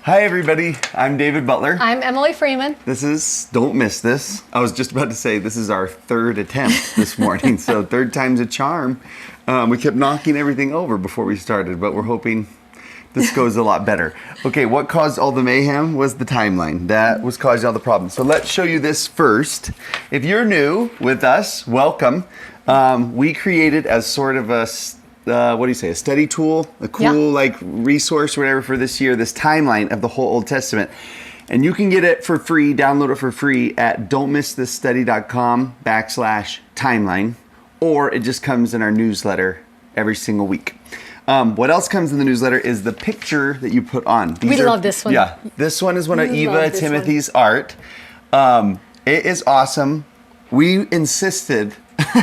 Hi, everybody. I'm David Butler. I'm Emily Freeman. This is Don't Miss This. I was just about to say this is our third attempt this morning, so third time's a charm. We kept knocking everything over before we started, but we're hoping this goes a lot better. Okay, what caused all the mayhem was the timeline. That was causing all the problems. So let's show you this first. If you're new with us, welcome. We created as sort of a a study tool, a cool resource or whatever for this year, this timeline of the whole Old Testament. And you can get it for free, download it for free at don'tmissthisstudy.com/timeline, or it just comes in our newsletter every single week. What else comes in the newsletter is the picture that you put on. We love this one. Yeah, this one is one of Eva Timothy's art. It is awesome. We insisted,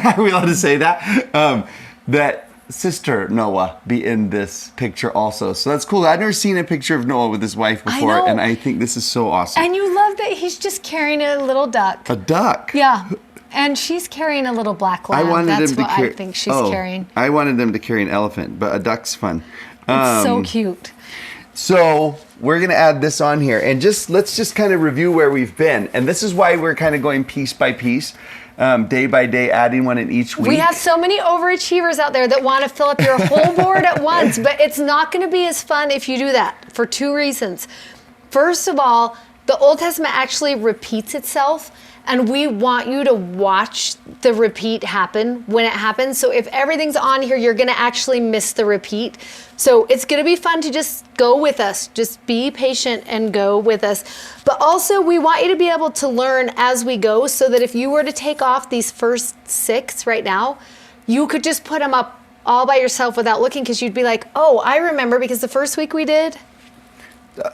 are we allowed to say that? That Sister Noah be in this picture also. So that's cool. I've never seen a picture of Noah with his wife before, and I think this is so awesome. And you love that he's just carrying a little duck. A duck? Yeah. And she's carrying a little black lamb. That's what I think she's carrying. I wanted them to carry an elephant, but a duck's fun. It's so cute. So we're going to add this on here, and let's just kind of review where we've been. And this is why we're kind of going piece by piece. Day by day, adding one in each week. We have so many overachievers out there that want to fill up your whole board at once, but it's not going to be as fun if you do that for two reasons. First of all, the Old Testament actually repeats itself, and we want you to watch the repeat happen when it happens. So if everything's on here, you're going to actually miss the repeat. So it's going to be fun to just go with us. Just be patient and go with us. But also, we want you to be able to learn as we go, so that if you were to take off these first 6 right now, you could just put them up all by yourself without looking, because you'd be like, oh, I remember, because the first week we did.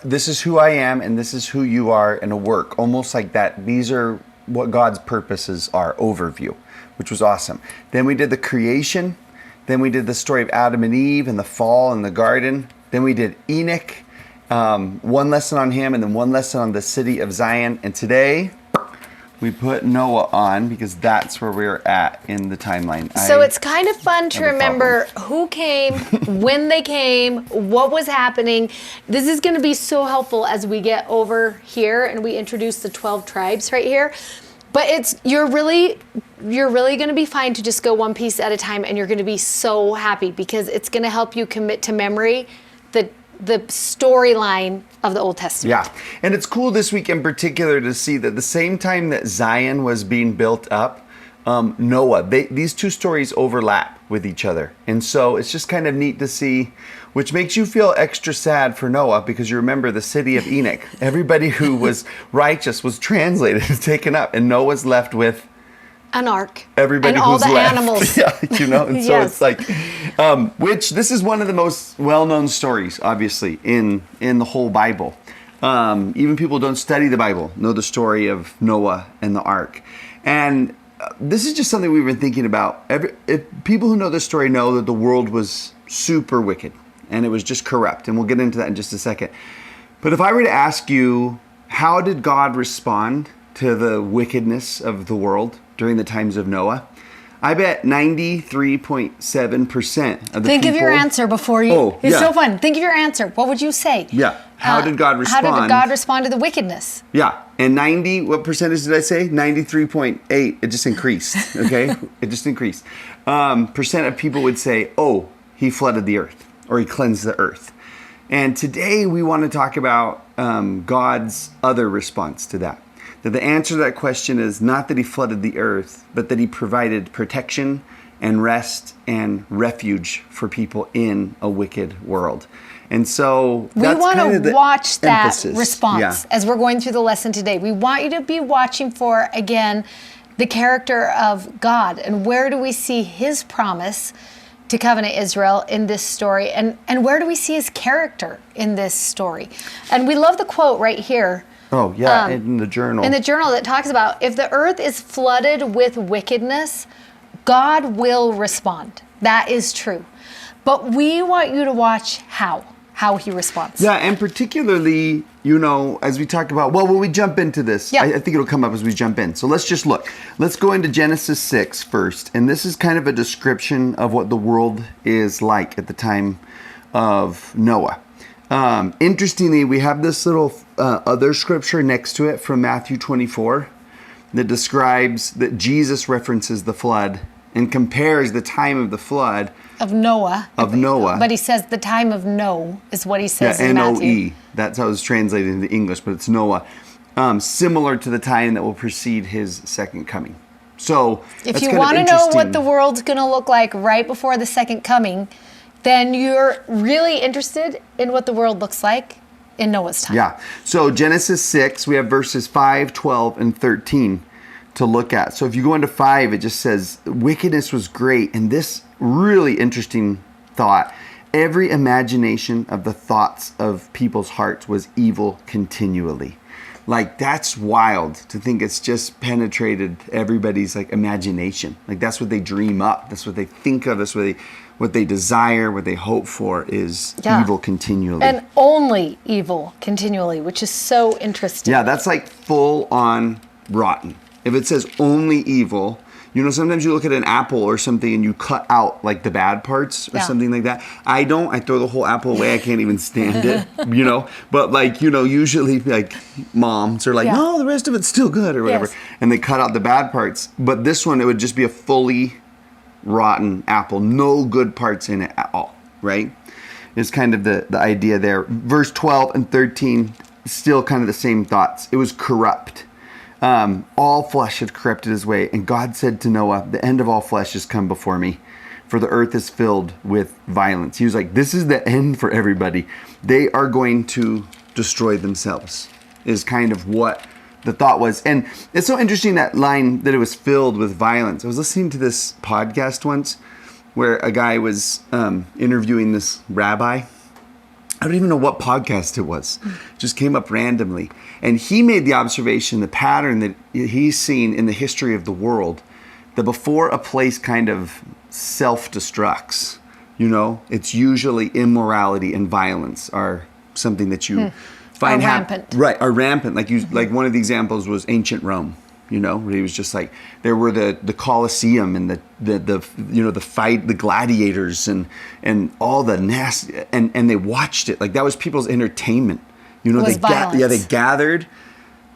This is who I am, and this is who you are in a work. Almost like that. These are what God's purposes are, overview, which was awesome. Then we did the creation. Then we did the story of Adam and Eve and the fall in the garden. Then we did Enoch, one lesson on him, and then one lesson on the city of Zion. And today we put Noah on because that's where we're at in the timeline. So it's kind of fun to remember who came, when they came, what was happening. This is going to be so helpful as we get over here and we introduce the 12 tribes right here. But you're really going to be fine to just go one piece at a time, and you're going to be so happy because it's going to help you commit to memory the storyline of the Old Testament. Yeah, and it's cool this week in particular to see that the same time that Zion was being built up, Noah, these two stories overlap with each other. And so it's just kind of neat to see, which makes you feel extra sad for Noah, because you remember the city of Enoch. Everybody who was righteous was translated and taken up, and Noah's left with an ark. Everybody and all who's the left. Animals. Yeah, and so Yes. it's like, which this is one of the most well-known stories, obviously, in the whole Bible. Even people who don't study the Bible know the story of Noah and the ark. And this is just something we've been thinking about. If people who know this story know that the world was super wicked and it was just corrupt, and we'll get into that in just a second. But if I were to ask you, how did God respond to the wickedness of the world during the times of Noah? I bet 93.7% of the Think people... of your answer before you... Oh, it's yeah. so fun. Think of your answer. What would you say? Yeah. How did God respond? How did God respond to the wickedness? Yeah. And what percentage did I say? 93.8. It just increased. Okay? It just increased. Percent of people would say, oh, he flooded the earth, or he cleansed the earth. And today we want to talk about God's other response to that. That the answer to that question is not that he flooded the earth, but that he provided protection and rest and refuge for people in a wicked world. And so we want to watch that emphasis. response as we're going through the lesson today. We want you to be watching for, again, the character of God, and where do we see his promise to covenant Israel in this story, and where do we see his character in this story? And we love the quote right here. Oh, yeah, in the journal. In the journal that talks about, if the earth is flooded with wickedness, God will respond. That is true. But we want you to watch how he responds. Yeah, and particularly, as we talk about, when we jump into this, I think it'll come up as we jump in. So let's just look. Let's go into Genesis 6 first. And this is kind of a description of what the world is like at the time of Noah. Interestingly, we have this little other scripture next to it from Matthew 24 that describes that Jesus references the flood and compares the time of the flood Of Noah. Noah. But he says the time of no is what he says in Matthew. N-O-E. That's how it's translated into English, but it's Noah. Similar to the time that will precede his second coming. So if you want to know what the world's going to look like right before the second coming, then you're really interested in what the world looks like in Noah's time. Yeah. So Genesis 6, we have verses 5, 12, and 13 to look at. So if you go into 5, it just says, wickedness was great. And this really interesting thought, every imagination of the thoughts of people's hearts was evil continually. Like, that's wild to think it's just penetrated everybody's like imagination. Like, that's what they dream up. That's what they think of. That's what they desire, what they hope for is evil continually. And only evil continually, which is so interesting. Yeah, that's like full on rotten. If it says only evil, you know, sometimes you look at an apple or something and you cut out like the bad parts or something like that. I don't. I throw the whole apple away. I can't even stand it, you know. But like, you know, usually like moms are like, no, the rest of it's still good or whatever. Yes. And they cut out the bad parts. But this one, it would just be a fully rotten apple. No good parts in it at all, right? Is kind of the idea there. Verse 12 and 13, still kind of the same thoughts. It was corrupt. All flesh had corrupted his way. And God said to Noah, the end of all flesh has come before me, for the earth is filled with violence. He was like, this is the end for everybody. They are going to destroy themselves, is kind of what the thought was. And it's so interesting, that line that it was filled with violence. I was listening to this podcast once where a guy was interviewing this rabbi. I don't even know what podcast it was. It just came up randomly. And he made the observation, the pattern that he's seen in the history of the world, that before a place kind of self-destructs, you know, it's usually immorality and violence are something that you find rampant. Right, are rampant. Like like one of the examples was ancient Rome. You know, where he was just like, there were the Colosseum and the you know, the fight, the gladiators and all the nasty, and they watched it. Like, that was people's entertainment. You know, they gathered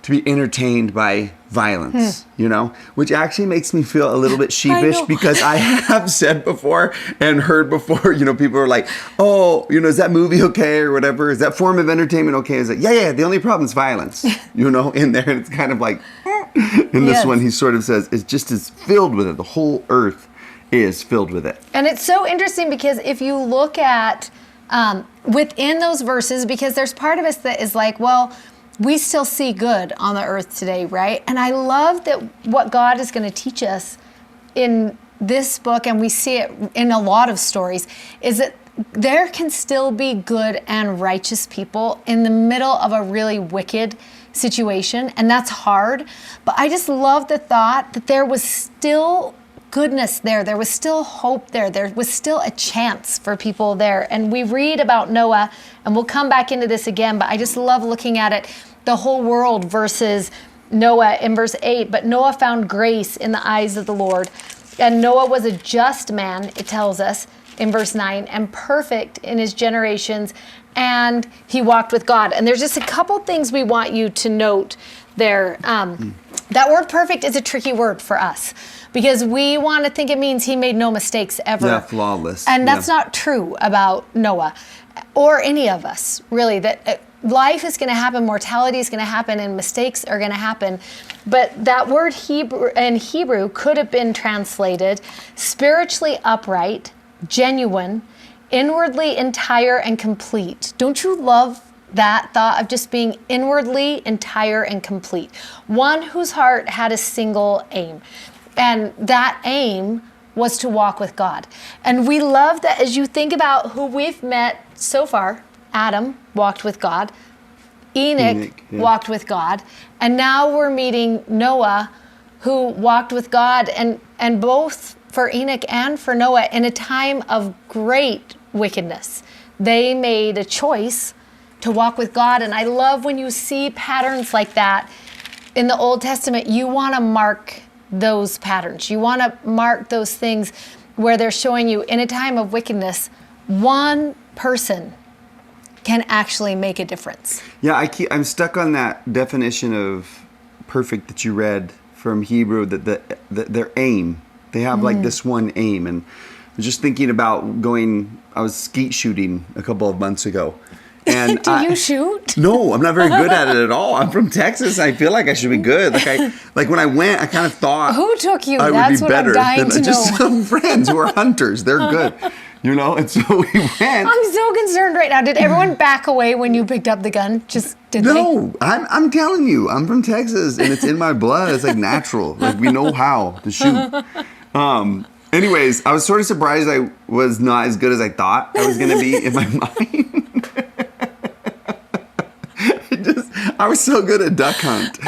to be entertained by violence, you know, which actually makes me feel a little bit sheepish because I have said before and heard before, you know, people are like, oh, you know, is that movie okay or whatever? Is that form of entertainment okay? Is it? Yeah, the only problem is violence, you know, in there. And it's kind of like, in this one, he sort of says, it's just is filled with it. The whole earth is filled with it. And it's so interesting because if you look at within those verses, because there's part of us that is like, well, we still see good on the earth today, right? And I love that what God is going to teach us in this book, and we see it in a lot of stories, is that there can still be good and righteous people in the middle of a really wicked situation, and that's hard. But I just love the thought that there was still goodness there. There was still hope there. There was still a chance for people there. And we read about Noah, and we'll come back into this again, but I just love looking at it, the whole world versus Noah in verse 8. But Noah found grace in the eyes of the Lord. And Noah was a just man, it tells us in verse 9, and perfect in his generations, and he walked with God. And there's just a couple things we want you to note there. That word perfect is a tricky word for us because we want to think it means he made no mistakes ever. Yeah, flawless. And that's not true about Noah or any of us, really. That life is going to happen, mortality is going to happen, and mistakes are going to happen. But that word Hebrew could have been translated spiritually upright, genuine, inwardly entire and complete. Don't you love that thought of just being inwardly entire and complete? One whose heart had a single aim. And that aim was to walk with God. And we love that as you think about who we've met so far. Adam walked with God. Enoch walked with God. And now we're meeting Noah, who walked with God. And both for Enoch and for Noah, in a time of great wickedness, they made a choice to walk with God. And I love when you see patterns like that in the Old Testament. You want to mark those patterns. You want to mark those things where they're showing you in a time of wickedness, one person can actually make a difference. Yeah, I'm stuck on that definition of perfect that you read from Hebrew, that their aim. They have like this one aim. And I was just thinking about I was skeet shooting a couple of months ago. And Do you shoot? No, I'm not very good at it at all. I'm from Texas. I feel like I should be good. Like when I went, I kind of thought Who took you? I would That's be what better I'm dying than to just know. some friends who are hunters. They're good, And so we went. I'm so concerned right now. Did everyone back away when you picked up the gun? Just did they? No, I'm telling you, I'm from Texas, and it's in my blood. It's like natural. Like we know how to shoot. Anyways, I was sort of surprised I was not as good as I thought I was going to be in my mind. I was so good at duck hunt,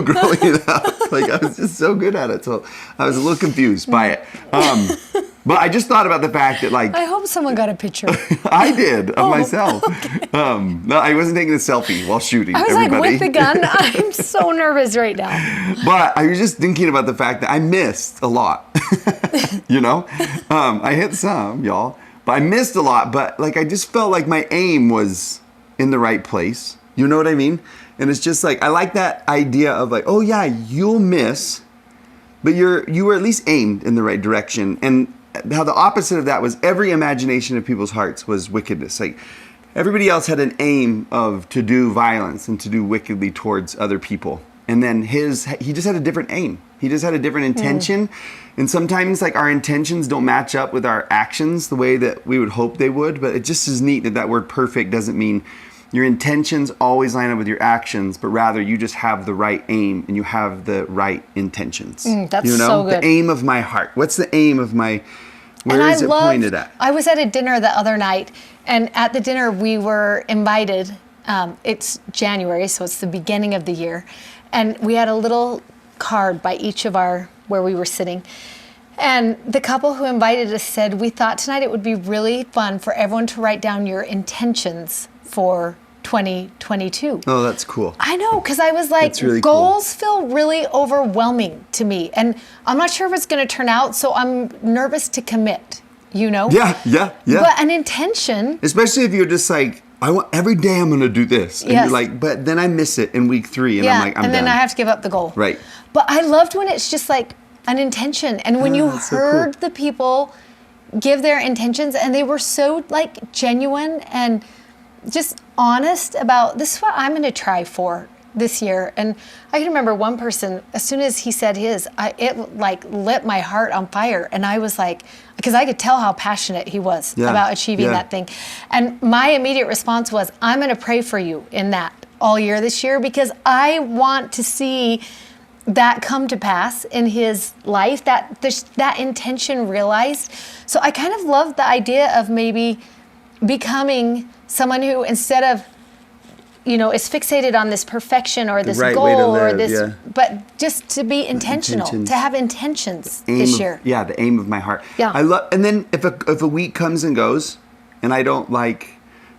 growing up. Like I was just so good at it. So I was a little confused by it. But I just thought about the fact that I hope someone got a picture. I did of myself. Okay. No, I wasn't taking a selfie while shooting. I was everybody. with the gun. I'm so nervous right now. But I was just thinking about the fact that I missed a lot. I hit some, y'all, but I missed a lot. But I just felt like my aim was in the right place. You know what I mean? And it's just I like that idea of oh yeah, you'll miss, but you were at least aimed in the right direction. And how the opposite of that was every imagination of people's hearts was wickedness. Everybody else had an aim to do violence and to do wickedly towards other people. And then he just had a different aim. He just had a different intention. And sometimes our intentions don't match up with our actions the way that we would hope they would. But it just is neat that word perfect doesn't mean your intentions always line up with your actions, but rather you just have the right aim and you have the right intentions. That's so good. The aim of my heart. What's the aim of where is it pointed at? I was at a dinner the other night, and at the dinner we were invited. It's January, so it's the beginning of the year. And we had a little card by each of where we were sitting. And the couple who invited us said, we thought tonight it would be really fun for everyone to write down your intentions for 2022. Oh, that's cool. I know, because I was like, really goals feel really overwhelming to me. And I'm not sure if it's going to turn out, so I'm nervous to commit, Yeah. But an intention. Especially if you're just every day I'm going to do this. And Yes. you're but then I miss it in week 3 and I'm and then done. I have to give up the goal. Right. But I loved when it's just an intention. And when you that's so heard cool. the people give their intentions, and they were so genuine and just honest about, this is what I'm going to try for this year. And I can remember one person, as soon as he said his, it lit my heart on fire. And I was because I could tell how passionate he was about achieving that thing. And my immediate response was, I'm going to pray for you in that all year this year, because I want to see that come to pass in his life, that intention realized. So I kind of love the idea of maybe becoming someone who, instead of, is fixated on this perfection or this right goal way to live, or this, but just to be intentional, to have intentions this year. The aim of my heart. Yeah. And then if a week comes and goes and I don't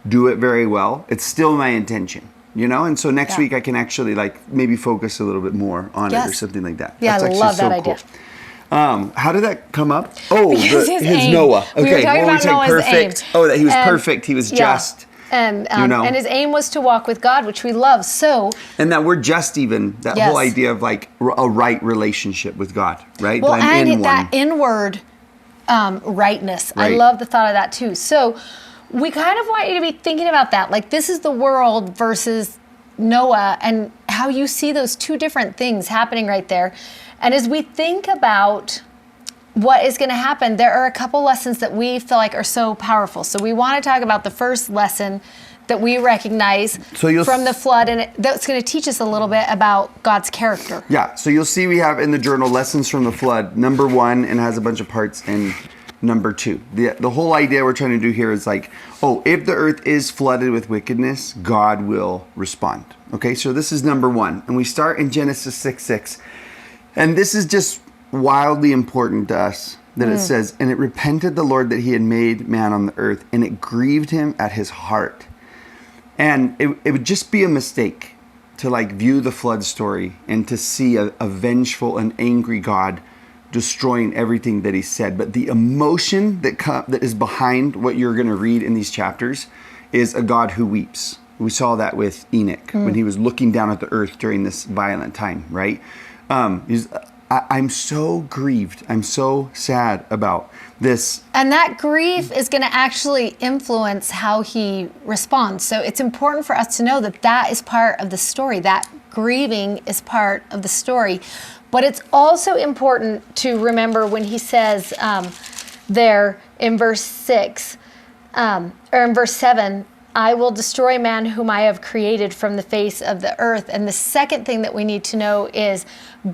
do it very well, it's still my intention. And so next week I can actually maybe focus a little bit more on it or something like that. Yeah, That's I love that so idea. Cool. How did that come up? Oh, Because his aim. Noah. Okay, We were talking about Noah's perfect. aim. Oh, that he was perfect. He was just. And his aim was to walk with God, which we love. So. And that word just even, that whole idea of a right relationship with God, right? Well, that and that inward rightness. Right. I love the thought of that too. So we kind of want you to be thinking about that. This is the world versus Noah, and how you see those two different things happening right there. And as we think about what is going to happen, there are a couple lessons that we feel like are so powerful. So we want to talk about the first lesson that we recognize from the flood, and that's going to teach us a little bit about God's character. Yeah, so you'll see we have in the journal Lessons from the Flood, number 1, and has a bunch of parts in number 2. The whole idea we're trying to do here is if the earth is flooded with wickedness, God will respond. Okay, so this is number 1. And we start in Genesis 6:6. And this is just wildly important to us that it says, and it repented the Lord that he had made man on the earth, and it grieved him at his heart. And it would just be a mistake to view the flood story and to see a vengeful and angry God destroying everything that he said. But the emotion that is behind what you're going to read in these chapters is a God who weeps. We saw that with Enoch when he was looking down at the earth during this violent time, right? I'm so grieved. I'm so sad about this. And that grief is going to actually influence how he responds. So it's important for us to know that that is part of the story. That grieving is part of the story. But it's also important to remember when he says there in verse 6, or in verse 7, I will destroy man whom I have created from the face of the earth. And the second thing that we need to know is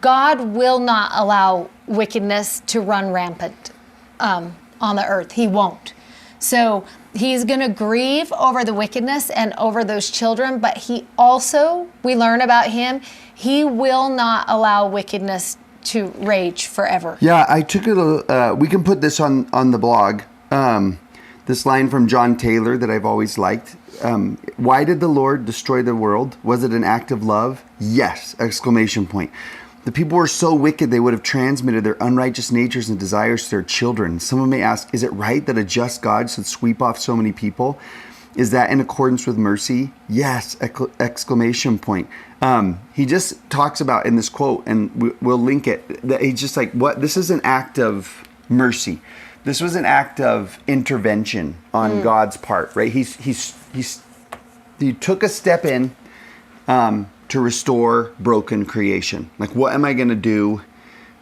God will not allow wickedness to run rampant on the earth. He won't. So he's going to grieve over the wickedness and over those children, but he also, we learn about him, he will not allow wickedness to rage forever. Yeah, I took it. We can put this on the blog. This line from John Taylor that I've always liked. Why did the Lord destroy the world? Was it an act of love? Yes! Exclamation point. The people were so wicked they would have transmitted their unrighteous natures and desires to their children. Someone may ask, is it right that a just God should sweep off so many people? Is that in accordance with mercy? Yes! Exclamation point. He just talks about in this quote, and we'll link it, that he's just like, what? This is an act of mercy. This was an act of intervention on God's part, right? He took a step in to restore broken creation. Like, what am I going to do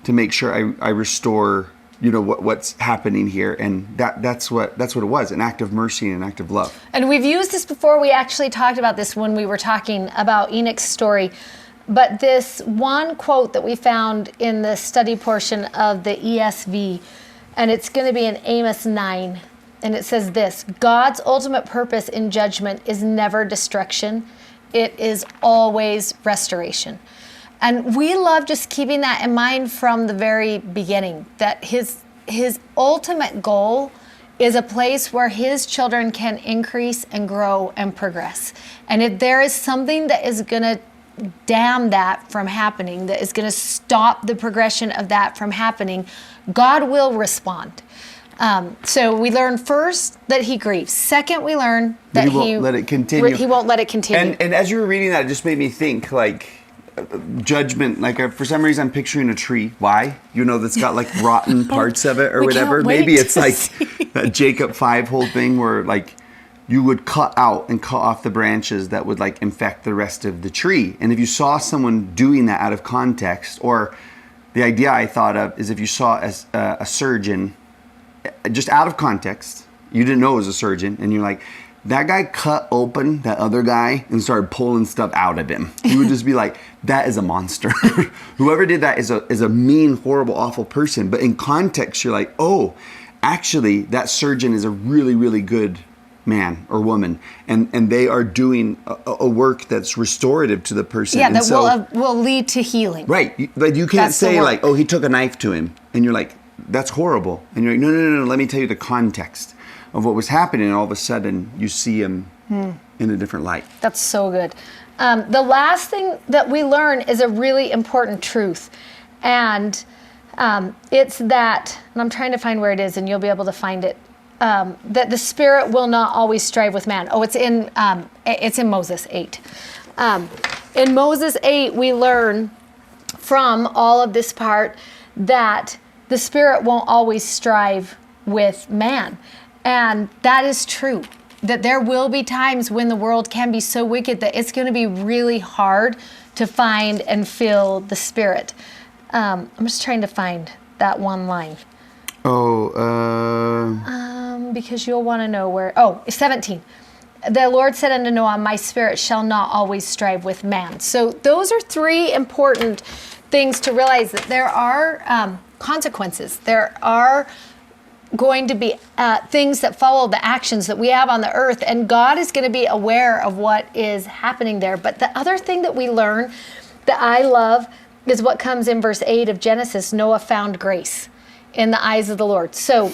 to make sure I restore, what's happening here? And that's what it was, an act of mercy and an act of love. And we've used this before. We actually talked about this when we were talking about Enoch's story. But this one quote that we found in the study portion of the ESV, and it's going to be in Amos 9. And it says this: God's ultimate purpose in judgment is never destruction. It is always restoration. And we love just keeping that in mind from the very beginning, that his ultimate goal is a place where his children can increase and grow and progress. And if there is something that is going to dam that from happening, that is going to stop the progression of that from happening, God will respond. So we learn first that he grieves. Second, we learn that he won't let it continue. He won't let it continue. And as you were reading that, it just made me think, like, judgment. Like, for some reason, I'm picturing a tree. Why? That's got like rotten parts of it or whatever. Maybe it's like that Jacob 5 whole thing where like you would cut out and cut off the branches that would like infect the rest of the tree. And if you saw someone doing that out of context, or the idea I thought of is if you saw a surgeon just out of context, you didn't know it was a surgeon, and you're like, that guy cut open that other guy and started pulling stuff out of him. You would just be like, that is a monster. Whoever did that is a mean, horrible, awful person. But in context, you're like, oh, actually, that surgeon is a really, really good man or woman, and they are doing a work that's restorative to the person. Yeah, that will lead to healing. Right. Like, you can't say like, oh, he took a knife to him, and you're like, that's horrible. And you're like, no, let me tell you the context of what was happening, and all of a sudden you see him in a different light. That's so good. The last thing that we learn is a really important truth, and it's that, and I'm trying to find where it is, and you'll be able to find it, that the Spirit will not always strive with man. Oh, it's in Moses 8. In Moses 8, we learn from all of this part that the Spirit won't always strive with man. And that is true, that there will be times when the world can be so wicked that it's going to be really hard to find and feel the Spirit. I'm just trying to find that one line. Because you'll want to know where. 17. The Lord said unto Noah, my Spirit shall not always strive with man. So those are 3 important things to realize, that there are consequences. There are going to be things that follow the actions that we have on the earth, and God is going to be aware of what is happening there. But the other thing that we learn that I love is what comes in verse 8 of Genesis: Noah found grace in the eyes of the Lord. So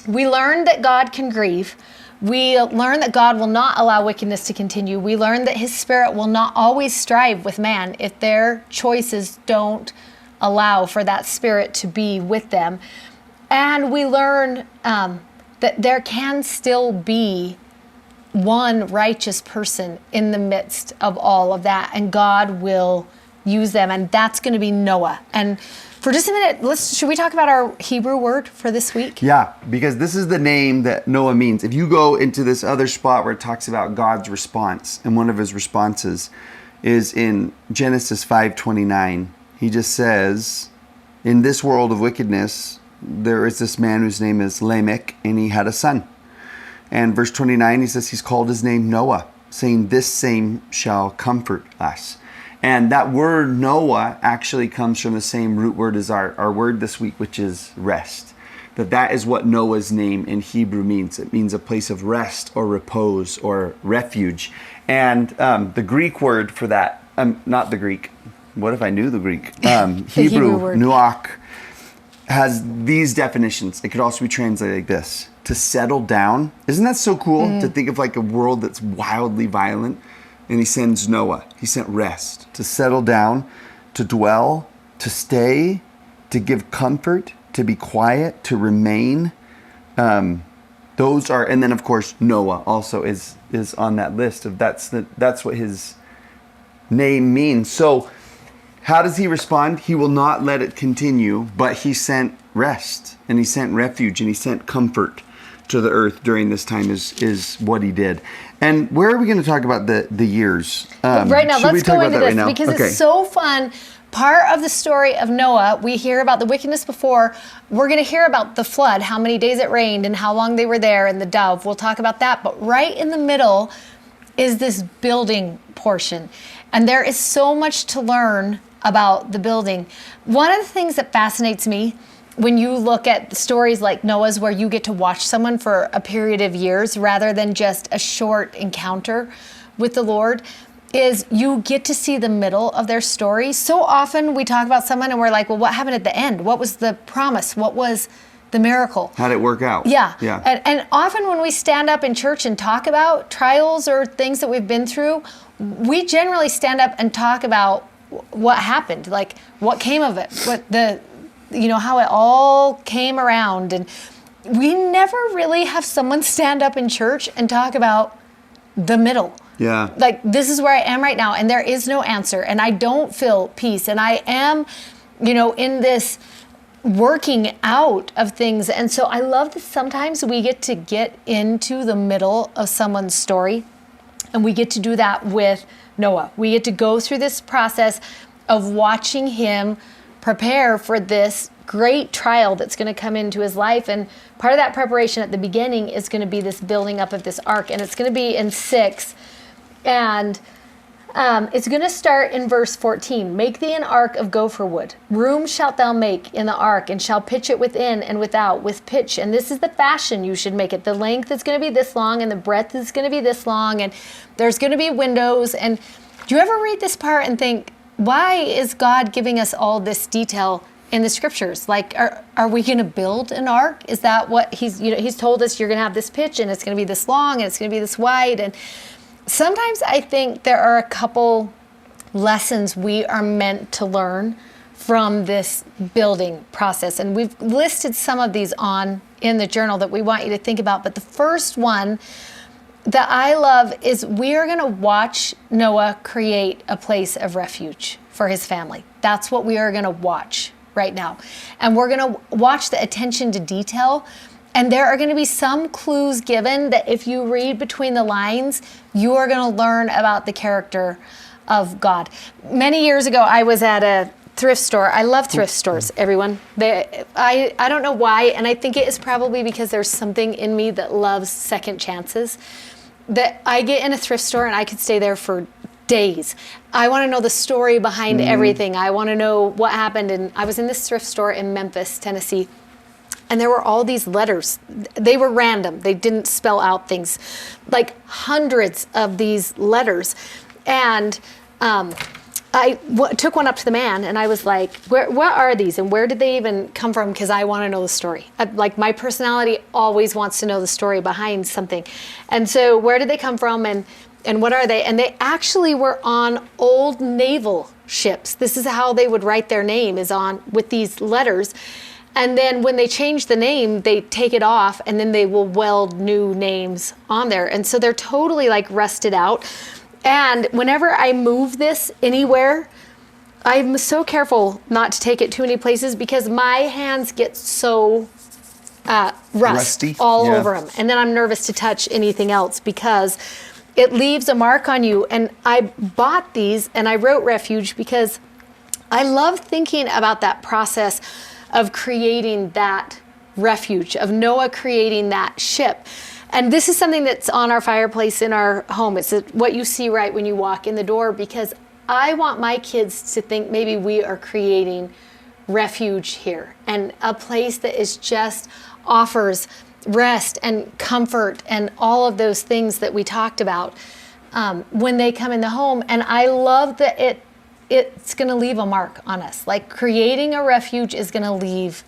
we learn that God can grieve. We learn that God will not allow wickedness to continue. We learn that his Spirit will not always strive with man if their choices don't allow for that Spirit to be with them. And we learn that there can still be one righteous person in the midst of all of that, and God will use them, and that's going to be Noah. And for just a minute, should we talk about our Hebrew word for this week? Yeah, because this is the name that Noah means. If you go into this other spot where it talks about God's response, and one of his responses is in Genesis 5:29. He just says, in this world of wickedness, there is this man whose name is Lamech, and he had a son. And verse 29, he says he's called his name Noah, saying, this same shall comfort us. And that word Noah actually comes from the same root word as our word this week, which is rest. That is what Noah's name in Hebrew means. It means a place of rest or repose or refuge. And the Greek word for that, not the Greek, what if I knew the Greek? Hebrew word. nuach, has these definitions. It could also be translated like this: to settle down. Isn't that so cool to think of like a world that's wildly violent? And he sends Noah. He sent rest. To settle down, to dwell, to stay, to give comfort, to be quiet, to remain. Those are, and then of course Noah also is on that list of that's what his name means. So how does he respond? He will not let it continue, but he sent rest, and he sent refuge, and he sent comfort to the earth during this time is what he did. And where are we going to talk about the years? Right now, let's go into this because Okay. it's so fun. Part of the story of Noah, we hear about the wickedness before. We're going to hear about the flood, how many days it rained and how long they were there, and the dove. We'll talk about that. But right in the middle is this building portion. And there is so much to learn about the building. One of the things that fascinates me when you look at stories like Noah's, where you get to watch someone for a period of years rather than just a short encounter with the Lord, is you get to see the middle of their story. So often we talk about someone and we're like, well, what happened at the end? What was the promise? What was the miracle? How did it work out? Yeah. Yeah. And often when we stand up in church and talk about trials or things that we've been through, we generally stand up and talk about what happened, like what came of it, how it all came around. And we never really have someone stand up in church and talk about the middle. Yeah. Like, this is where I am right now, and there is no answer, and I don't feel peace, and I am, in this working out of things. And so I love that sometimes we get to get into the middle of someone's story, and we get to do that with Noah. We get to go through this process of watching him prepare for this great trial that's going to come into his life. And part of that preparation at the beginning is going to be this building up of this ark. And it's going to be in 6. And it's going to start in verse 14. Make thee an ark of gopher wood. Room shalt thou make in the ark, and shall pitch it within and without with pitch. And this is the fashion you should make it. The length is going to be this long, and the breadth is going to be this long, and there's going to be windows. And do you ever read this part and think, why is God giving us all this detail in the scriptures? Like, are we going to build an ark? Is that what he's told us? You're going to have this pitch, and it's going to be this long, and it's going to be this wide. And sometimes I think there are a couple lessons we are meant to learn from this building process. And we've listed some of these in the journal that we want you to think about. But the first one that I love is we are going to watch Noah create a place of refuge for his family. That's what we are going to watch right now. And we're going to watch the attention to detail. And there are going to be some clues given that if you read between the lines, you are going to learn about the character of God. Many years ago, I was at a thrift store. I love thrift stores, everyone. I don't know why, and I think it is probably because there's something in me that loves second chances. That I get in a thrift store and I could stay there for days. I want to know the story behind everything. I want to know what happened. And I was in this thrift store in Memphis, Tennessee, and there were all these letters. They were random. They didn't spell out things. Like hundreds of these letters. And I took one up to the man and I was like, what are these and where did they even come from? Because I want to know the story. Like, my personality always wants to know the story behind something. And so where did they come from and what are they? And they actually were on old naval ships. This is how they would write their name, is on with these letters. And then when they change the name, they take it off and then they will weld new names on there. And so they're totally like rusted out. And whenever I move this anywhere, I'm so careful not to take it too many places because my hands get so rusty all over them. And then I'm nervous to touch anything else because it leaves a mark on you. And I bought these and I wrote refuge because I love thinking about that process of creating that refuge, of Noah creating that ship. And this is something that's on our fireplace in our home. It's what you see right when you walk in the door, because I want my kids to think maybe we are creating refuge here, and a place that is just offers rest and comfort and all of those things that we talked about when they come in the home. And I love that it's going to leave a mark on us. Like creating a refuge is going to leave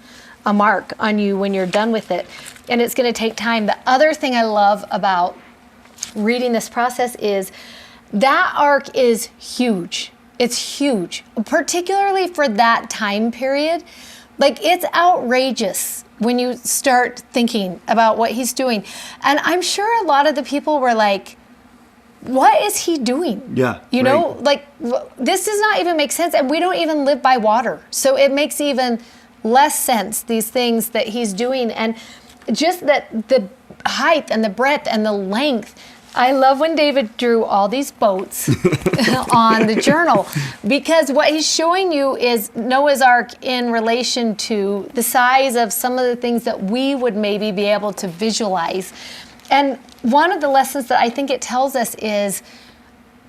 a mark on you when you're done with it. And it's going to take time. The other thing I love about reading this process is that ark is huge. It's huge, particularly for that time period. Like it's outrageous when you start thinking about what he's doing. And I'm sure a lot of the people were like, what is he doing? Yeah. You know, like this does not even make sense. And we don't even live by water. So it makes even less sense, these things that he's doing. And just that the height and the breadth and the length. I love when David drew all these boats on the journal, because what he's showing you is Noah's Ark in relation to the size of some of the things that we would maybe be able to visualize. And one of the lessons that I think it tells us is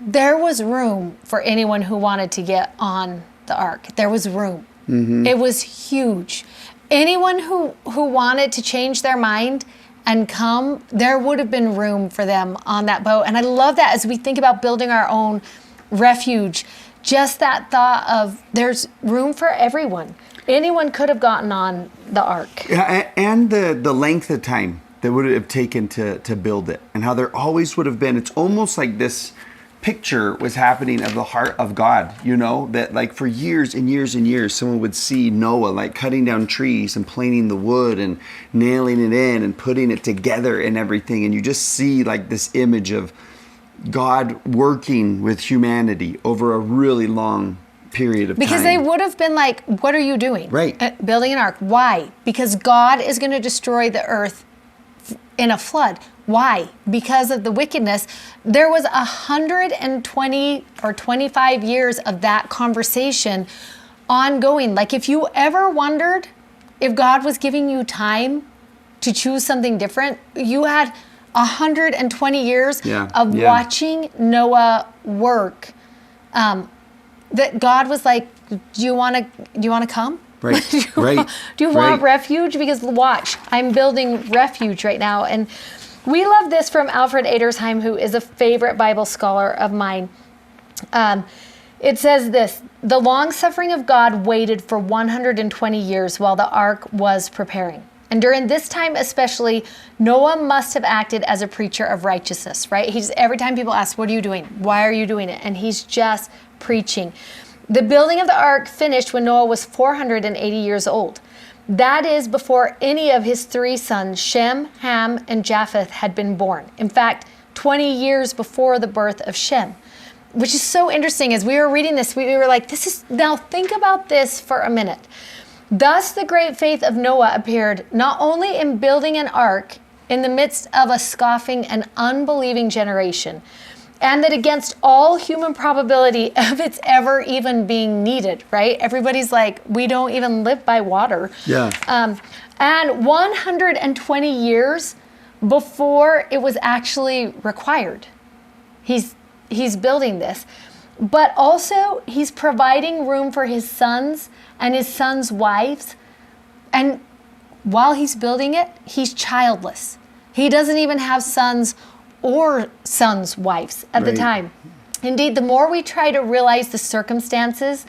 there was room for anyone who wanted to get on the ark. There was room. Mm-hmm. It was huge. Anyone who wanted to change their mind and come, there would have been room for them on that boat. And I love that as we think about building our own refuge, just that thought of there's room for everyone. Anyone could have gotten on the ark. Yeah, and the length of time that would have taken to build it, and how there always would have been, it's almost like this picture was happening of the heart of God, you know, that like for years and years and years, someone would see Noah like cutting down trees and planing the wood and nailing it in and putting it together and everything. And you just see like this image of God working with humanity over a really long period of time. Because they would have been like, what are you doing? Right. Building an ark. Why? Because God is going to destroy the earth in a flood. Why? Because of the wickedness. There was 120 or 25 years of that conversation ongoing. Like if you ever wondered if God was giving you time to choose something different, you had 120 years of watching Noah work. That God was like, do you want to come? Right. Do you want refuge? Because watch, I'm building refuge right now. And we love this from Alfred Edersheim, who is a favorite Bible scholar of mine. It says this: the long suffering of God waited for 120 years while the ark was preparing. And during this time especially, Noah must have acted as a preacher of righteousness, right? Every time people ask, what are you doing? Why are you doing it? And he's just preaching. The building of the ark finished when Noah was 480 years old. That is before any of his three sons, Shem, Ham, and Japheth, had been born. In fact, 20 years before the birth of Shem, which is so interesting. As we were reading this, we were like, now think about this for a minute. Thus, the great faith of Noah appeared not only in building an ark in the midst of a scoffing and unbelieving generation, and that against all human probability of its ever even being needed, right? Everybody's like, we don't even live by water. Yeah. And 120 years before it was actually required. He's building this. But also, he's providing room for his sons and his sons' wives. And while he's building it, he's childless. He doesn't even have sons or sons' wives at the time. Indeed, the more we try to realize the circumstances,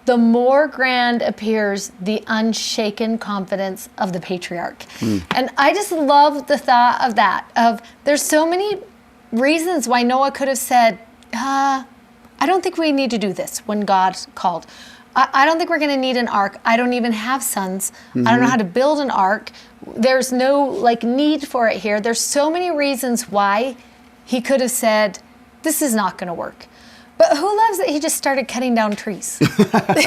the more grand appears the unshaken confidence of the patriarch. And I just love the thought of that, of there's so many reasons why Noah could have said, I don't think we need to do this when God called. I don't think we're going to need an ark. I don't even have sons. I don't know how to build an ark. There's no need for it here. There's so many reasons why he could have said, this is not going to work. But who loves that he just started cutting down trees?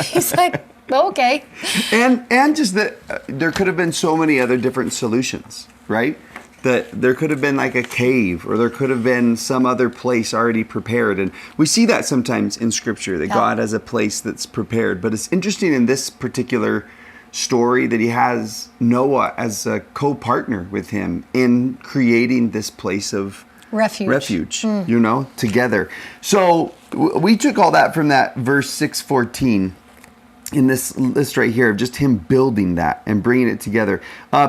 He's like, okay. And just that there could have been so many other different solutions, right? That there could have been like a cave, or there could have been some other place already prepared. And we see that sometimes in Scripture, that God has a place that's prepared. But it's interesting in this particular story that he has Noah as a co-partner with him in creating this place of refuge, together. So we took all that from that verse 6:14 in this list right here of just him building that and bringing it together.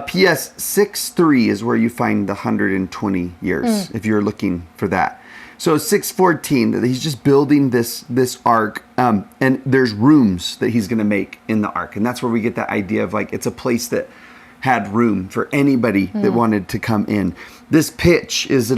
P.S. 6:3 is where you find the 120 years, if you're looking for that. So 6:14, that he's just building this ark, and there's rooms that he's going to make in the ark. And that's where we get that idea of it's a place that had room for anybody that wanted to come in. This pitch is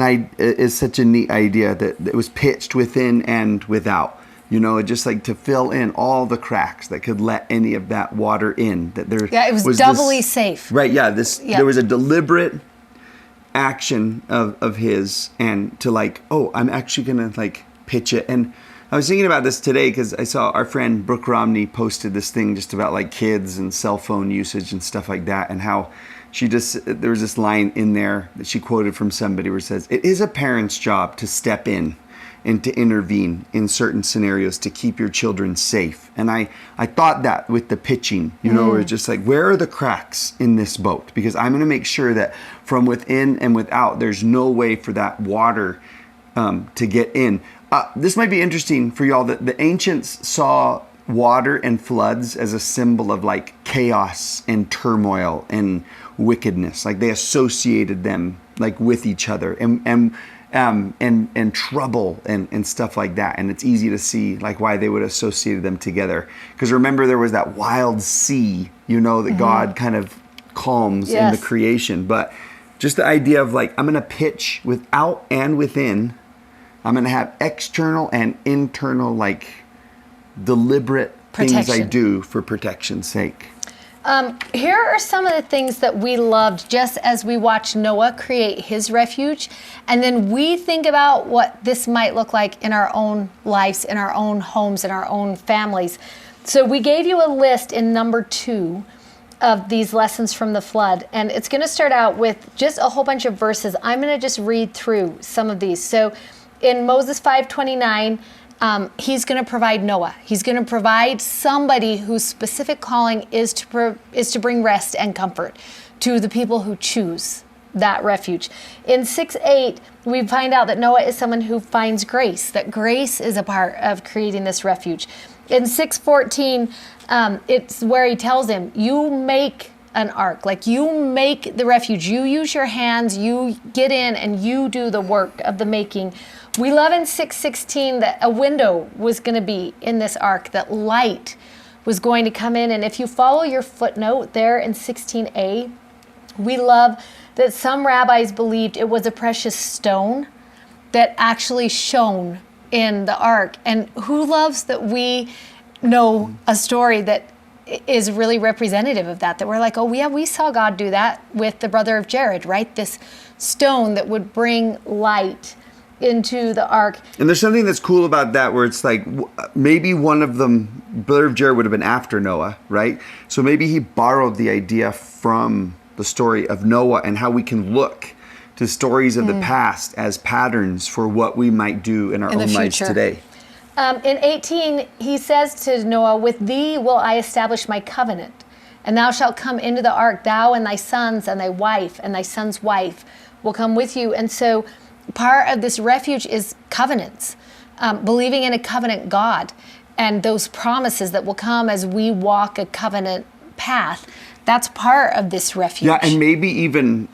such a neat idea that it was pitched within and without. Just to fill in all the cracks that could let any of that water in. That there, it was doubly safe. Right? Yeah. There was a deliberate action of his, and to I'm actually gonna pitch it. And I was thinking about this today because I saw our friend Brooke Romney posted this thing just about kids and cell phone usage and stuff like that, and how there was this line in there that she quoted from somebody where it says, "It is a parent's job to step in and to intervene in certain scenarios to keep your children safe." And I thought that with the pitching, where it's just where are the cracks in this boat? Because I'm going to make sure that from within and without, there's no way for that water to get in. This might be interesting for y'all, that the ancients saw water and floods as a symbol of chaos and turmoil and wickedness. They associated them with each other and trouble and stuff like that. And it's easy to see why they would associate them together. Because remember, there was that wild sea, that God kind of calms in the creation. But just the idea of I'm going to pitch without and within. I'm going to have external and internal, deliberate things I do for protection's sake. Here are some of the things that we loved just as we watched Noah create his refuge. And then we think about what this might look like in our own lives, in our own homes, in our own families. So we gave you a list in number 2 of these lessons from the flood. And it's going to start out with just a whole bunch of verses. I'm going to just read through some of these. So in Moses 5:29, he's going to provide Noah. He's going to provide somebody whose specific calling is to bring rest and comfort to the people who choose that refuge. In 6:8, we find out that Noah is someone who finds grace, that grace is a part of creating this refuge. In 6:14, it's where he tells him, you make an ark, you make the refuge, you use your hands, you get in and you do the work of the making. We love in 6:16 that a window was going to be in this ark, that light was going to come in. And if you follow your footnote there in 16a, we love that some rabbis believed it was a precious stone that actually shone in the ark. And who loves that we know a story that is really representative of that we're oh yeah, we saw God do that with the brother of Jared, right? This stone that would bring light into the ark. And there's something that's cool about that, where it's maybe one of them, brother of Jared, would have been after Noah, right? So maybe he borrowed the idea from the story of Noah, and how we can look to stories of the past as patterns for what we might do in our own lives today. In 18, he says to Noah, with thee will I establish my covenant, and thou shalt come into the ark, thou and thy sons and thy wife, and thy son's wife will come with you. And so part of this refuge is covenants, believing in a covenant God and those promises that will come as we walk a covenant path. That's part of this refuge. Yeah, and maybe even,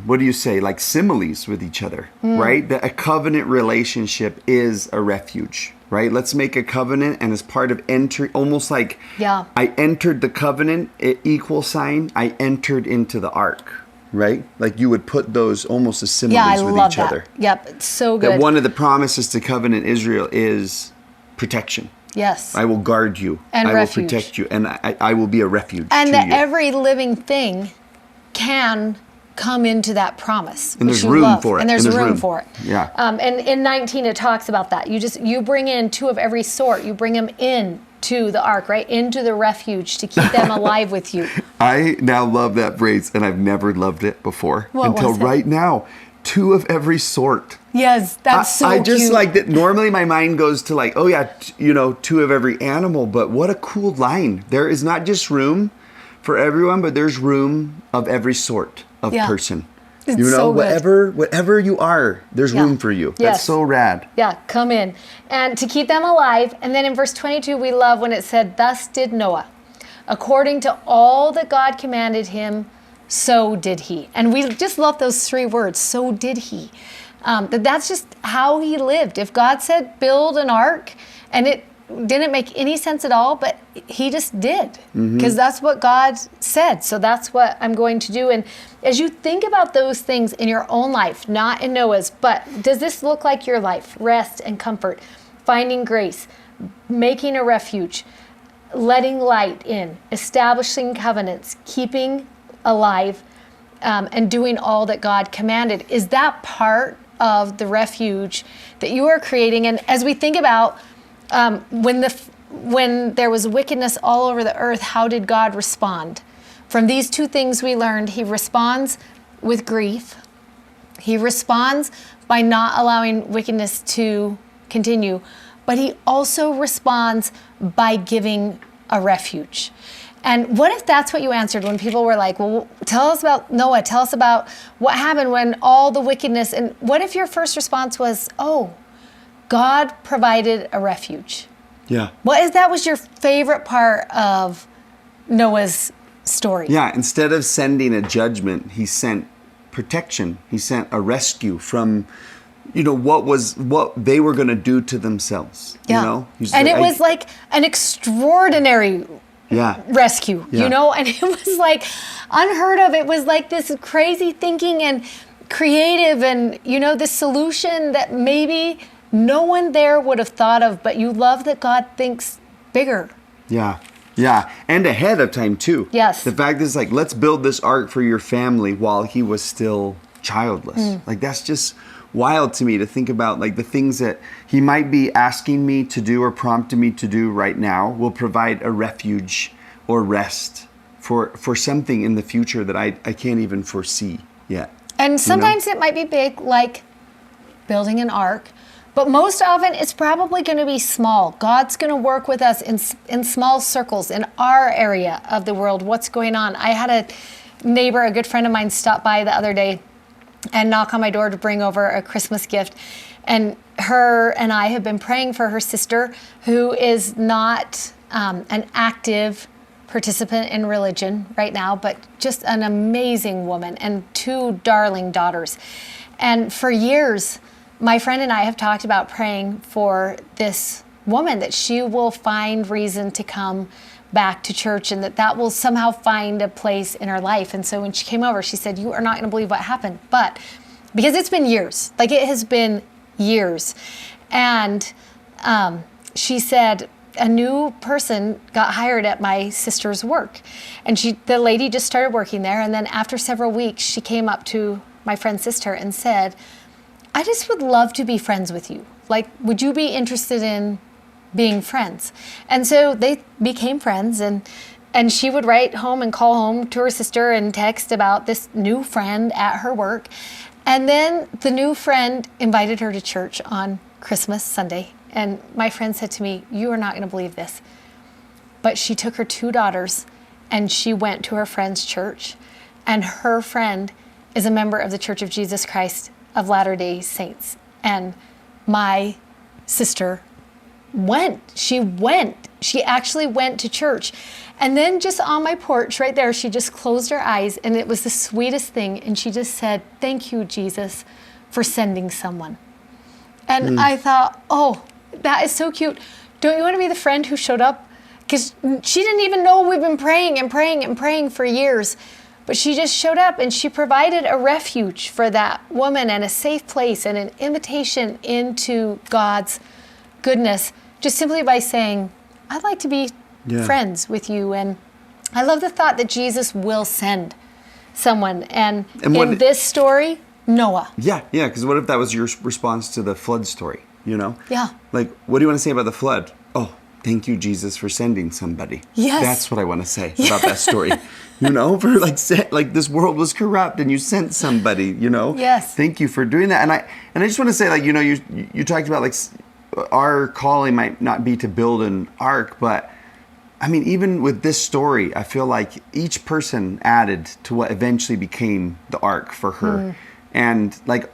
what do you say, similes with each other, right? That a covenant relationship is a refuge, right? Let's make a covenant, and as part of entry, almost I entered the covenant, equal sign, I entered into the ark. Right? You would put those almost as similes with each other. Yep, it's so good. That one of the promises to covenant Israel is protection. Yes. I will guard you. And I refuge. will protect you. And I will be a refuge And to that you. every living thing can come into that promise. And which there's you room love. for it. And there's room for it. Yeah. And in 19 it talks about that. You bring in 2 of every sort. You bring them in to the ark, right? Into the refuge to keep them alive with you. I now love that phrase, and I've never loved it before until was it? right now. 2 of every sort. Yes, that's so I just cute. like that. Normally my mind goes to like, oh yeah, 2 of every animal, but what a cool line. There is not just room for everyone, but there's room of every sort of person. It's so good. Whatever you are, there's room for you. Yes. That's so rad. Yeah, come in. And to keep them alive. And then in verse 22, we love when it said, thus did Noah. According to all that God commanded him, so did he. And we just love those 3 words, so did he. That's just how he lived. If God said build an ark, and it didn't make any sense at all, but he just did, because that's what God said. So that's what I'm going to do. And as you think about those things in your own life, not in Noah's, but does this look like your life? Rest and comfort, finding grace, making a refuge, letting light in, establishing covenants, keeping alive, and doing all that God commanded. Is that part of the refuge that you are creating? And as we think about when there was wickedness all over the earth, how did God respond? From these 2 things we learned, he responds with grief. He responds by not allowing wickedness to continue, but he also responds by giving a refuge. And what if that's what you answered when people were like, well, tell us about Noah, tell us about what happened when all the wickedness, and what if your first response was, oh, God provided a refuge? Yeah. What if that was your favorite part of Noah's story? Yeah, instead of sending a judgment, he sent protection. He sent a rescue from, what they were going to do to themselves. Yeah. And it was like an extraordinary rescue, and it was like unheard of. It was like this crazy thinking and creative and, this solution that maybe no one there would have thought of, but you love that God thinks bigger. Yeah. Yeah. And ahead of time too. Yes. The fact is like, let's build this ark for your family while he was still childless. Like that's just wild to me to think about, like the things that he might be asking me to do or prompting me to do right now will provide a refuge or rest for something in the future that I can't even foresee yet. And sometimes it might be big, like building an ark. But most often, it's probably going to be small. God's going to work with us in small circles in our area of the world. What's going on? I had a neighbor, a good friend of mine, stop by the other day and knock on my door to bring over a Christmas gift. And her and I have been praying for her sister, who is not an active participant in religion right now, but just an amazing woman and 2 darling daughters. And for years, my friend and I have talked about praying for this woman, that she will find reason to come back to church and that will somehow find a place in her life. And so when she came over, she said, you are not going to believe what happened. But because it's been years, like it has been years. And she said, a new person got hired at my sister's work. And the lady just started working there. And then after several weeks, she came up to my friend's sister and said, I just would love to be friends with you. Like, would you be interested in being friends? And so they became friends, and she would write home and call home to her sister and text about this new friend at her work. And then the new friend invited her to church on Christmas Sunday. And my friend said to me, you are not going to believe this, but she took her 2 daughters and she went to her friend's church, and her friend is a member of the Church of Jesus Christ of Latter-day Saints. And my sister went. She actually went to church. And then just on my porch right there, she just closed her eyes, and it was the sweetest thing. And she just said, thank you, Jesus, for sending someone. And I thought, oh, that is so cute. Don't you want to be the friend who showed up? Because she didn't even know we've been praying and praying and praying for years. But she just showed up, and she provided a refuge for that woman and a safe place and an invitation into God's goodness just simply by saying, I'd like to be friends with you. And I love the thought that Jesus will send someone. And in this story, Noah. Yeah, because what if that was your response to the flood story, you know? Yeah. Like, what do you want to say about the flood? Oh, thank you, Jesus, for sending somebody. Yes. That's what I want to say about that story. You know, for like this world was corrupt and you sent somebody, you know? Yes. Thank you for doing that. And I just want to say, like, you know, you talked about, like, our calling might not be to build an ark, but I mean, even with this story, I feel like each person added to what eventually became the ark for her. And like,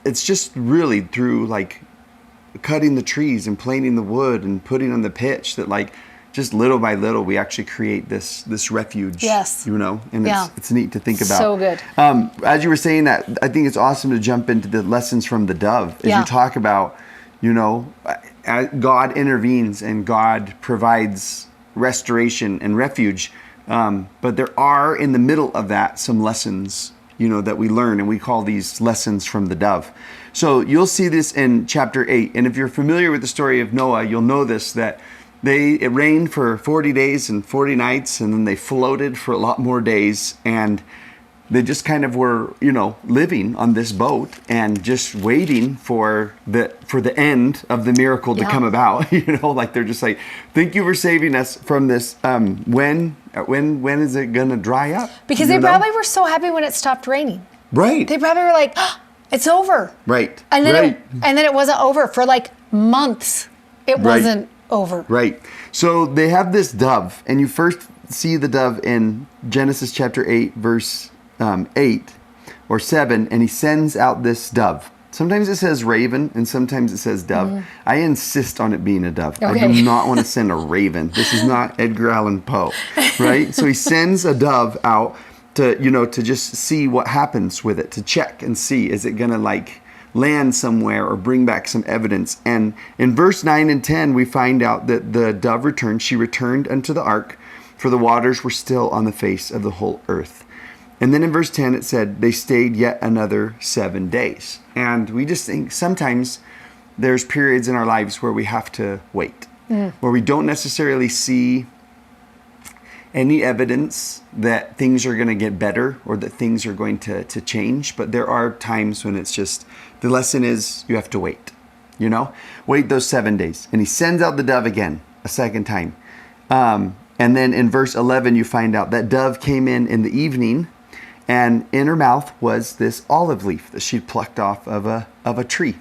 it's just really through like cutting the trees and planting the wood and putting on the pitch that, like, just little by little, we actually create this refuge. Yes. You know, and it's neat to think about. So good. As you were saying that, I think it's awesome to jump into the lessons from the dove. As you talk about, you know, God intervenes and God provides restoration and refuge. But there are, in the middle of that, some lessons, you know, that we learn, and we call these lessons from the dove. So you'll see this in chapter 8. And if you're familiar with the story of Noah, you'll know this, that it rained for 40 days and 40 nights, and then they floated for a lot more days. And they just kind of were, you know, living on this boat and just waiting for the end of the miracle to come about. You know, like, they're just like, thank you for saving us from this. When is it gonna dry up? Because they probably were so happy when it stopped raining. Right. They probably were like, oh, it's over. Right. And then it wasn't over for like months. It wasn't over. Right. So they have this dove, and you first see the dove in Genesis chapter 8, verse 8 or 7, and he sends out this dove. Sometimes it says raven and sometimes it says dove. I insist on it being a dove. Okay. I do not want to send a raven. This is not Edgar Allan Poe, right? So he sends a dove out to, you know, to just see what happens with it, to check and see, is it going to like land somewhere or bring back some evidence. And in verse 9 and 10, we find out that the dove returned. She returned unto the ark, for the waters were still on the face of the whole earth. And then in verse 10, it said, they stayed yet another 7 days. And we just think sometimes there's periods in our lives where we have to wait, where we don't necessarily see any evidence that things are going to get better or that things are going to change. But there are times when it's just, the lesson is you have to wait, you know, wait those 7 days. And he sends out the dove again, a second time. And then in verse 11, you find out that dove came in the evening, and in her mouth was this olive leaf that she'd plucked off of a tree.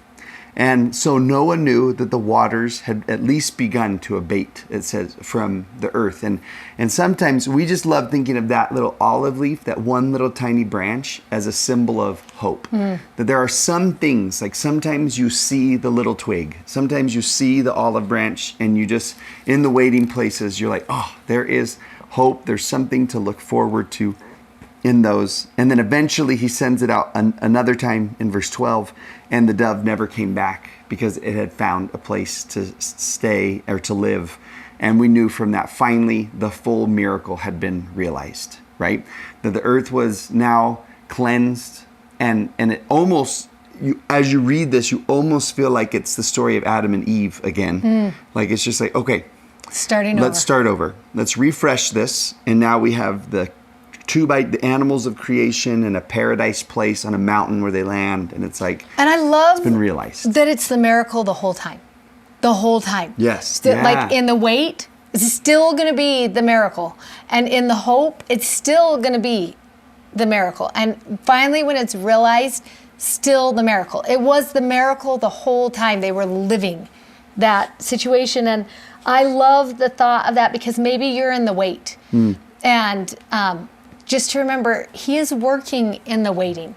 And so Noah knew that the waters had at least begun to abate, it says, from the earth. And sometimes we just love thinking of that little olive leaf, that one little tiny branch, as a symbol of hope. That there are some things, like sometimes you see the little twig, sometimes you see the olive branch, and you just, in the waiting places, you're like, oh, there is hope. There's something to look forward to in those. And then eventually he sends it out another time in verse 12, and the dove never came back because it had found a place to stay or to live. And we knew from that finally the full miracle had been realized, right? That the earth was now cleansed, and it almost, as you read this, you almost feel like it's the story of Adam and Eve again. Like, it's just like, okay, let's start over. Let's refresh this. And now we have the animals of creation in a paradise place on a mountain where they land, and it's like, and I love it's been realized that it's the miracle the whole time. Yes. Like in the wait, it's still going to be the miracle, and in the hope, it's still going to be the miracle, and finally when it's realized, still the miracle. It was the miracle the whole time. They were living that situation, and I love the thought of that, because maybe you're in the wait, and just to remember, he is working in the waiting.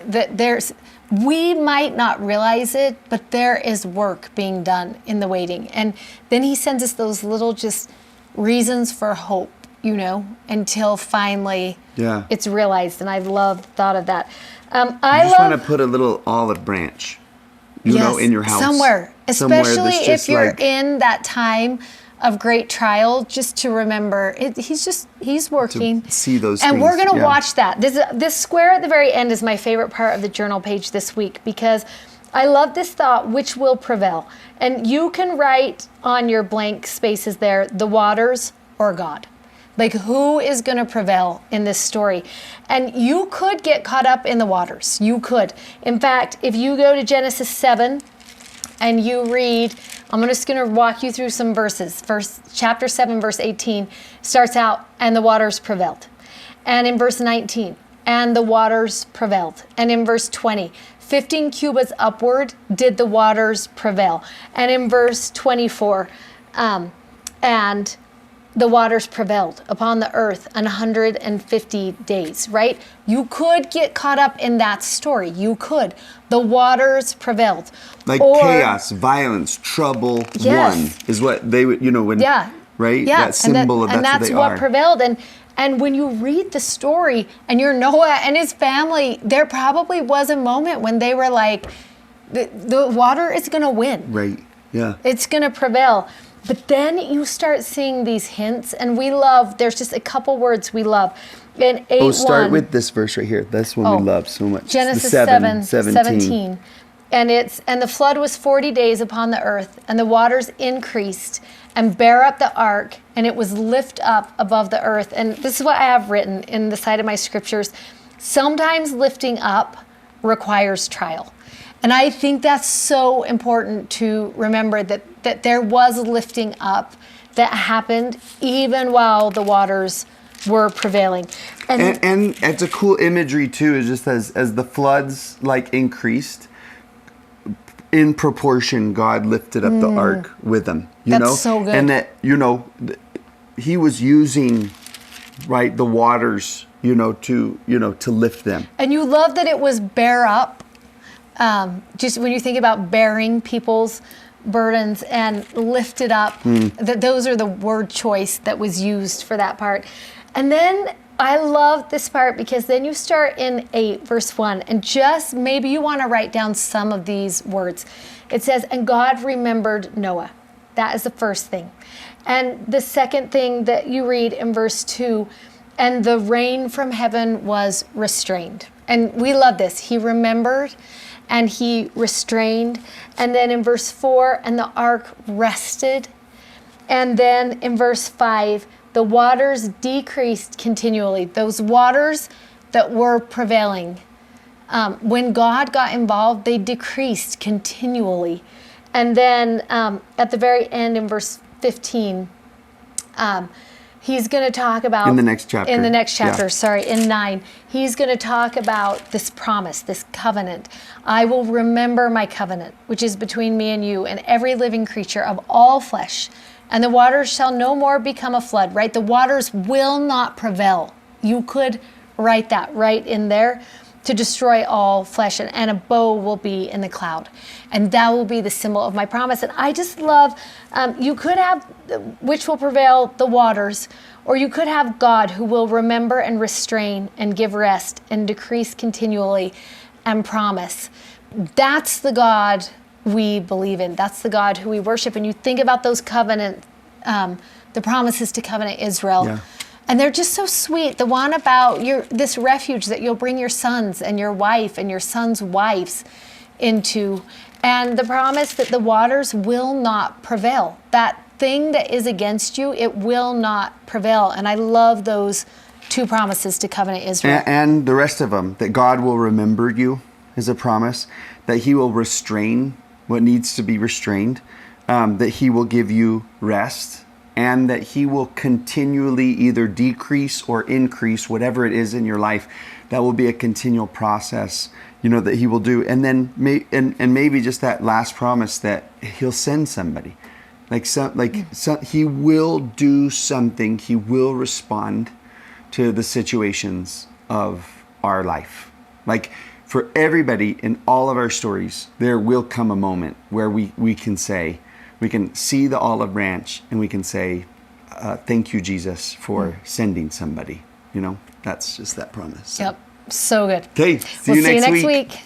That we might not realize it, but there is work being done in the waiting. And then he sends us those little just reasons for hope, you know, until finally it's realized. And I love the thought of that. I just want to put a little olive branch, you know, in your house. Somewhere especially if you're in that time of great trial, just to remember, he's working. To see those and things. We're going to watch that. This square at the very end is my favorite part of the journal page this week, because I love this thought, which will prevail. And you can write on your blank spaces there, the waters or God. Like, who is going to prevail in this story? And you could get caught up in the waters. You could. In fact, if you go to Genesis 7 and you read, I'm just going to walk you through some verses. First, chapter 7, verse 18 starts out, and the waters prevailed. And in verse 19, and the waters prevailed. And in verse 20, 15 cubits upward did the waters prevail. And in verse 24, and the waters prevailed upon the earth 150 days, right? You could get caught up in that story. You could. The waters prevailed. Like chaos, violence, trouble, one is what they would, when, right? Yeah. That symbol of and that's what prevailed. And when you read the story and you're Noah and his family, there probably was a moment when they were like, the water is going to win. Right, yeah. It's going to prevail. But then you start seeing these hints, and there's just a couple words we love. In 8:1. Start with this verse right here. That's one we love so much. Genesis 7:17. And the flood was 40 days upon the earth, and the waters increased and bare up the ark, and it was lift up above the earth. And this is what I have written in the side of my scriptures. Sometimes lifting up requires trial. And I think that's so important to remember that there was lifting up that happened even while the waters were prevailing. And it's a cool imagery too, is just as the floods increased, in proportion, God lifted up the ark with them. That's so good. And that, he was using, the waters, to lift them. And you love that it was bear up. Just when you think about bearing people's burdens and lift it up, that those are the word choice that was used for that part. And then I love this part because then you start in 8 verse 1, and just maybe you want to write down some of these words. It says, and God remembered Noah. That is the first thing. And the second thing that you read in verse 2, and the rain from heaven was restrained. And we love this. He remembered and he restrained. And then in verse 4, and the ark rested. And then in verse 5, the waters decreased continually. Those waters that were prevailing. When God got involved, they decreased continually. And then at the very end in verse 15, he's going to talk about... In the next chapter. In 9. He's going to talk about this promise, this covenant. I will remember my covenant, which is between me and you and every living creature of all flesh. And the waters shall no more become a flood, right? The waters will not prevail. You could write that right in there, to destroy all flesh, and a bow will be in the cloud. And that will be the symbol of my promise. And I just love, you could have, which will prevail, the waters, or you could have God who will remember and restrain and give rest and decrease continually and promise. That's the God we believe in. That's the God who we worship. And you think about those covenant, the promises to covenant Israel. Yeah. And they're just so sweet. The one about this refuge that you'll bring your sons and your wife and your sons' wives into. And the promise that the waters will not prevail. That thing that is against you, it will not prevail. And I love those two promises to covenant Israel. And the rest of them, that God will remember you is a promise, that he will restrain what needs to be restrained, that he will give you rest, and that he will continually either decrease or increase whatever it is in your life. That will be a continual process, that he will do. And then maybe just that last promise that he'll send somebody. He will do something. He will respond to the situations of our life. For everybody in all of our stories, there will come a moment where we can say, we can see the olive branch and we can say, thank you, Jesus, for sending somebody. That's just that promise. Yep. So good. Okay. See you next week.